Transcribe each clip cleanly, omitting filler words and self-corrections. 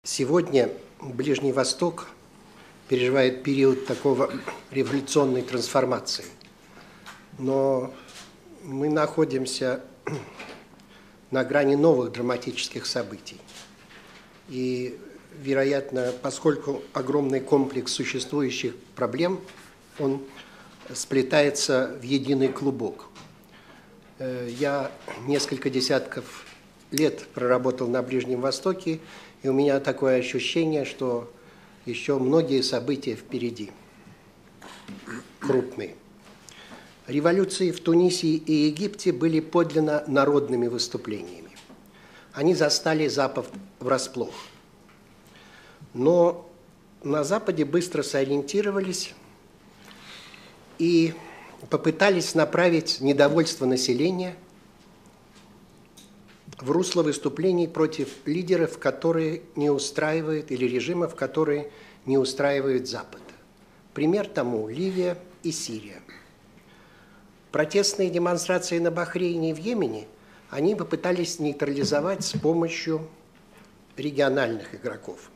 Сегодня Ближний Восток переживает период такого революционной трансформации. Но мы находимся на грани новых драматических событий. И, вероятно, поскольку огромный комплекс существующих проблем, он сплетается в единый клубок. Я несколько десятков лет проработал на Ближнем Востоке, и у меня такое ощущение, что еще многие события впереди, крупные. Революции в Тунисе и Египте были подлинно народными выступлениями. Они застали Запад врасплох. Но на Западе быстро сориентировались и попытались направить недовольство населения в русло выступлений против лидеров, которые не устраивают, или режимов, которые не устраивают Запад. Пример тому Ливия и Сирия. Протестные демонстрации на Бахрейне и в Йемене они попытались нейтрализовать с помощью региональных игроков.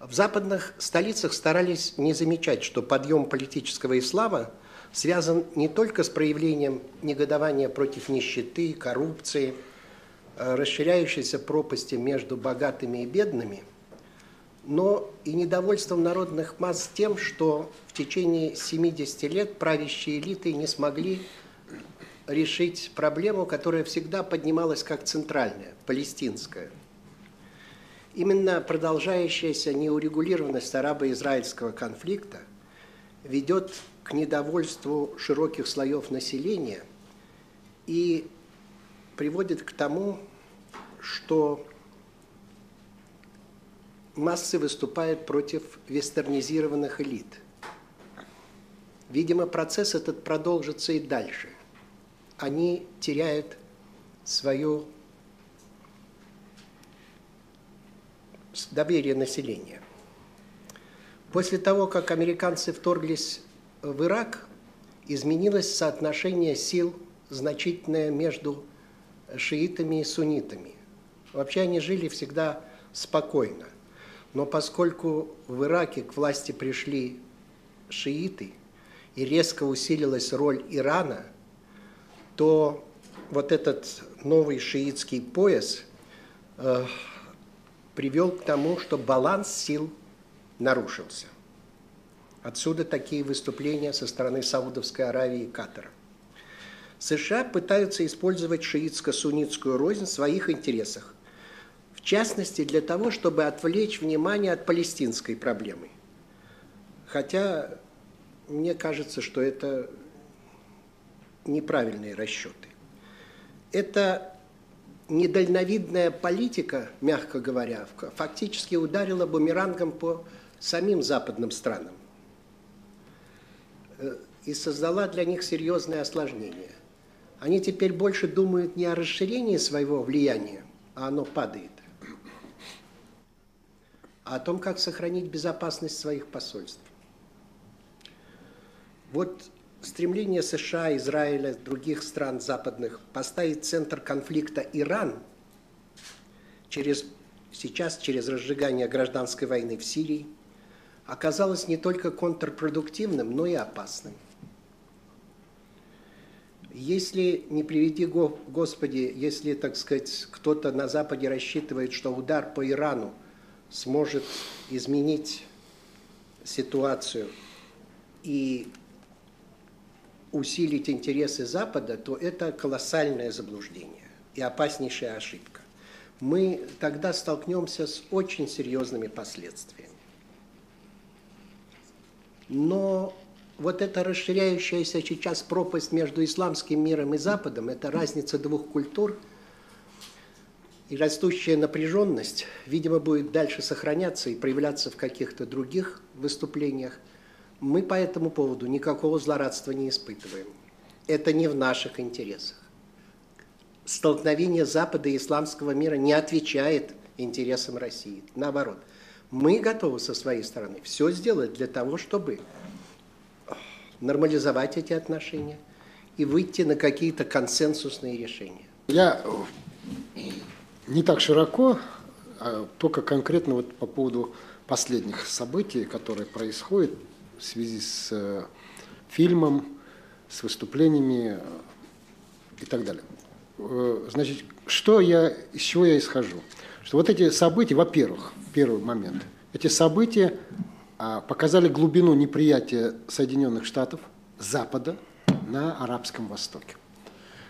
В западных столицах старались не замечать, что подъем политического ислама связан не только с проявлением негодования против нищеты, коррупции, расширяющейся пропасти между богатыми и бедными, но и недовольством народных масс тем, что в течение 70 лет правящие элиты не смогли решить проблему, которая всегда поднималась как центральная, палестинская. Именно продолжающаяся неурегулированность арабо-израильского конфликта ведет к недовольству широких слоев населения и приводит к тому, что массы выступают против вестернизированных элит. Видимо, процесс этот продолжится и дальше. Они теряют свое доверие населения. После того, как американцы вторглись в Ирак, изменилось соотношение сил значительное между шиитами и суннитами. Вообще они жили всегда спокойно. Но поскольку в Ираке к власти пришли шииты и резко усилилась роль Ирана, то вот этот новый шиитский пояс привел к тому, что баланс сил нарушился. Отсюда такие выступления со стороны Саудовской Аравии и Катара. США пытаются использовать шиитско-суннитскую рознь в своих интересах, в частности для того, чтобы отвлечь внимание от палестинской проблемы. Хотя мне кажется, что это неправильные расчеты. Это недальновидная политика, мягко говоря, фактически ударила бумерангом по самим западным странам и создала для них серьезное осложнение. Они теперь больше думают не о расширении своего влияния, а оно падает, а о том, как сохранить безопасность своих посольств. Вот стремление США, Израиля, других стран западных поставить центр конфликта Иран сейчас через разжигание гражданской войны в Сирии оказалось не только контрпродуктивным, но и опасным. Если, не приведи Господи, если, так сказать, кто-то на Западе рассчитывает, что удар по Ирану сможет изменить ситуацию и усилить интересы Запада, то это колоссальное заблуждение и опаснейшая ошибка. Мы тогда столкнемся с очень серьезными последствиями. Но вот эта расширяющаяся сейчас пропасть между исламским миром и Западом, это разница двух культур и растущая напряженность, видимо, будет дальше сохраняться и проявляться в каких-то других выступлениях. Мы по этому поводу никакого злорадства не испытываем. Это не в наших интересах. Столкновение Запада и исламского мира не отвечает интересам России. Наоборот, мы готовы со своей стороны все сделать для того, чтобы нормализовать эти отношения и выйти на какие-то консенсусные решения. Я не так широко только конкретно вот по поводу последних событий, которые происходят в связи с фильмом, с выступлениями и так далее. Значит, из чего я исхожу? Что вот эти события, во-первых, первый момент, эти события показали глубину неприятия Соединенных Штатов, Запада на Арабском Востоке.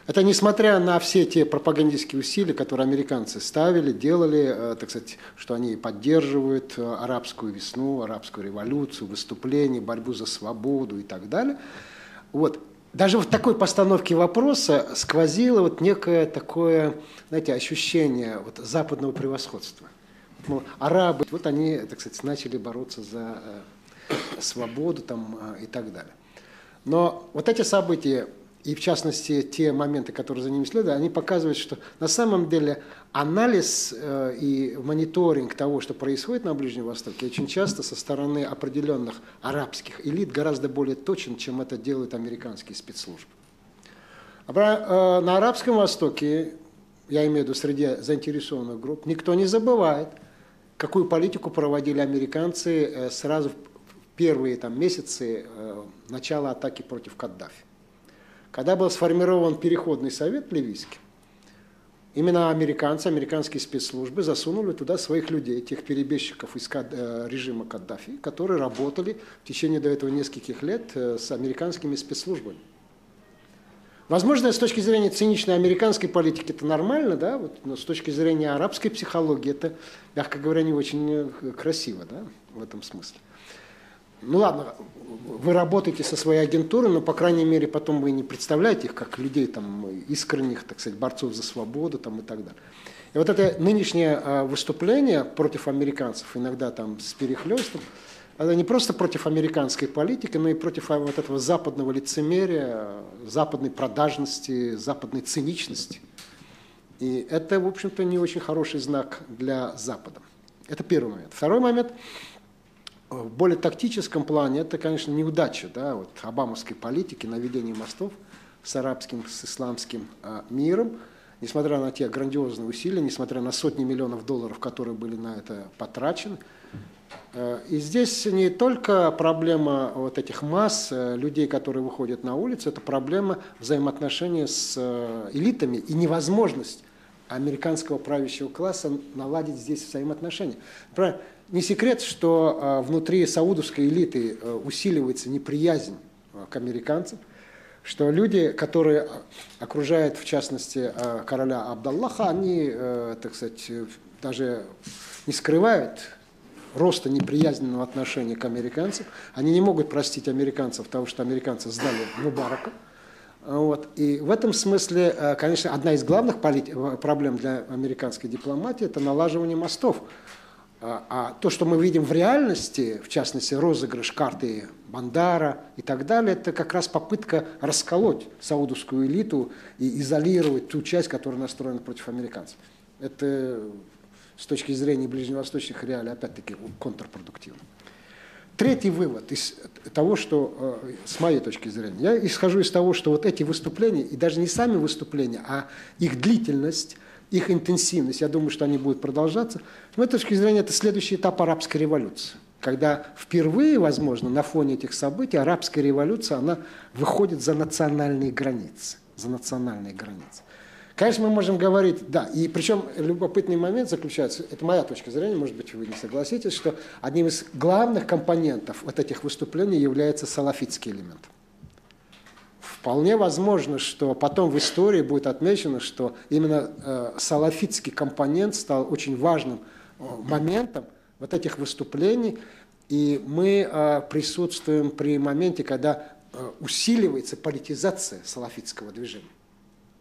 Это несмотря на все те пропагандистские усилия, которые американцы ставили, делали, так сказать, что они поддерживают арабскую весну, арабскую революцию, выступления, борьбу за свободу и так далее. Вот. Даже в такой постановке вопроса сквозило вот некое такое, знаете, ощущение вот западного превосходства. Мол, арабы, вот они, так сказать, начали бороться за свободу там, и так далее. Но вот эти события, и в частности те моменты, которые за ними следуют, они показывают, что на самом деле анализ и мониторинг того, что происходит на Ближнем Востоке, очень часто со стороны определенных арабских элит гораздо более точен, чем это делают американские спецслужбы. На Арабском Востоке, я имею в виду среди заинтересованных групп, никто не забывает, какую политику проводили американцы сразу в первые там, месяцы начала атаки против Каддафи. Когда был сформирован переходный совет ливийский, именно американцы, американские спецслужбы засунули туда своих людей, тех перебежчиков из режима Каддафи, которые работали в течение до этого нескольких лет с американскими спецслужбами. Возможно, с точки зрения циничной американской политики это нормально, да? Вот, но с точки зрения арабской психологии это, мягко говоря, не очень красиво, да? В этом смысле. Ну ладно, вы работаете со своей агентурой, но, по крайней мере, потом вы не представляете их как людей там, искренних, так сказать, борцов за свободу там, и так далее. И вот это нынешнее выступление против американцев, иногда там с перехлестом, это не просто против американской политики, но и против вот этого западного лицемерия, западной продажности, западной циничности. И это, в общем-то, не очень хороший знак для Запада. Это первый момент. Второй момент. В более тактическом плане это, конечно, неудача, да, вот, обамовской политики, наведения мостов с арабским, с исламским миром, несмотря на те грандиозные усилия, несмотря на сотни миллионов долларов, которые были на это потрачены. И здесь не только проблема вот этих масс, людей, которые выходят на улицу, это проблема взаимоотношений с элитами и невозможность американского правящего класса наладить здесь взаимоотношения. Правильно? Не секрет, что внутри саудовской элиты усиливается неприязнь к американцам, что люди, которые окружают, в частности, короля Абдаллаха, они, так сказать, даже не скрывают роста неприязненного отношения к американцам. Они не могут простить американцев того, что американцы сдали Мубарака. Вот. И в этом смысле, конечно, одна из главных проблем для американской дипломатии – это налаживание мостов. А то, что мы видим в реальности, в частности, розыгрыш карты Бандара и так далее, это как раз попытка расколоть саудовскую элиту и изолировать ту часть, которая настроена против американцев. Это с точки зрения ближневосточных реалий, опять-таки, контрпродуктивно. Третий вывод из того, что, с моей точки зрения, я исхожу из того, что вот эти выступления, и даже не сами выступления, а их длительность, их интенсивность, я думаю, что они будут продолжаться. С моей точки зрения, это следующий этап арабской революции. Когда впервые, возможно, на фоне этих событий арабская революция, она выходит за национальные границы. За национальные границы. Конечно, мы можем говорить, да, и причем любопытный момент заключается, это моя точка зрения, может быть, вы не согласитесь, что одним из главных компонентов вот этих выступлений является салафитский элемент. Вполне возможно, что потом в истории будет отмечено, что именно салафитский компонент стал очень важным моментом вот этих выступлений, и мы присутствуем при моменте, когда усиливается политизация салафитского движения.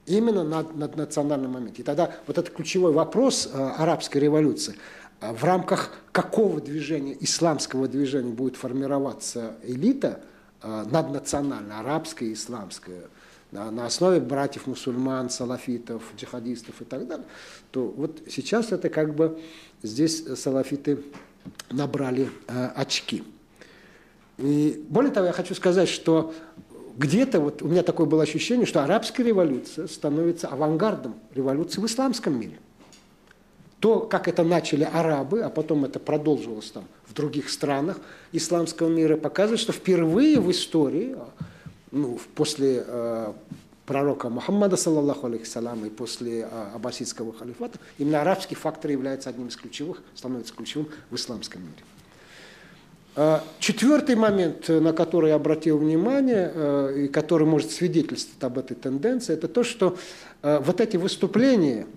Именно на национальном моменте. И тогда вот этот ключевой вопрос арабской революции, в рамках какого движения, исламского движения будет формироваться элита, наднациональная, арабская и исламская, на основе братьев-мусульман, салафитов, джихадистов и так далее, то вот сейчас это как бы здесь салафиты набрали очки. И более того, я хочу сказать, что где-то вот у меня такое было ощущение, что арабская революция становится авангардом революции в исламском мире. то, как это начали арабы, а потом это продолжилось там в других странах исламского мира, показывает, что впервые в истории, ну, после пророка Мухаммада, саллаллаху алейхи салям, и после аббасидского халифата, именно арабский фактор является одним из ключевых, становится ключевым в исламском мире. Четвертый момент, на который я обратил внимание, и который может свидетельствовать об этой тенденции, это то, что вот эти выступления,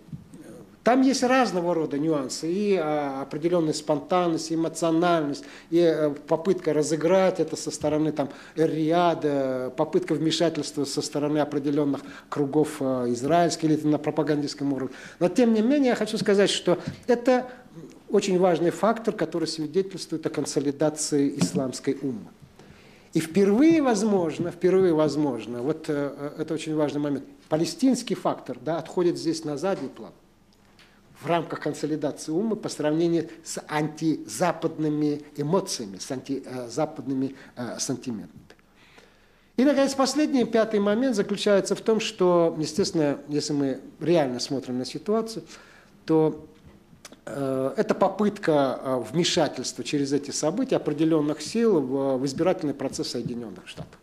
там есть разного рода нюансы, и определенная спонтанность, и эмоциональность, и попытка разыграть это со стороны там, эр-Рияда, попытка вмешательства со стороны определенных кругов израильских или на пропагандистском уровне. Но тем не менее я хочу сказать, что это очень важный фактор, который свидетельствует о консолидации исламской уммы. И впервые возможно, вот это очень важный момент, палестинский фактор, да, отходит здесь на задний план в рамках консолидации уммы по сравнению с антизападными эмоциями, с антизападными сантиментами. И, наконец, последний, пятый момент заключается в том, что, естественно, если мы реально смотрим на ситуацию, то это попытка вмешательства через эти события определенных сил в избирательный процесс Соединенных Штатов.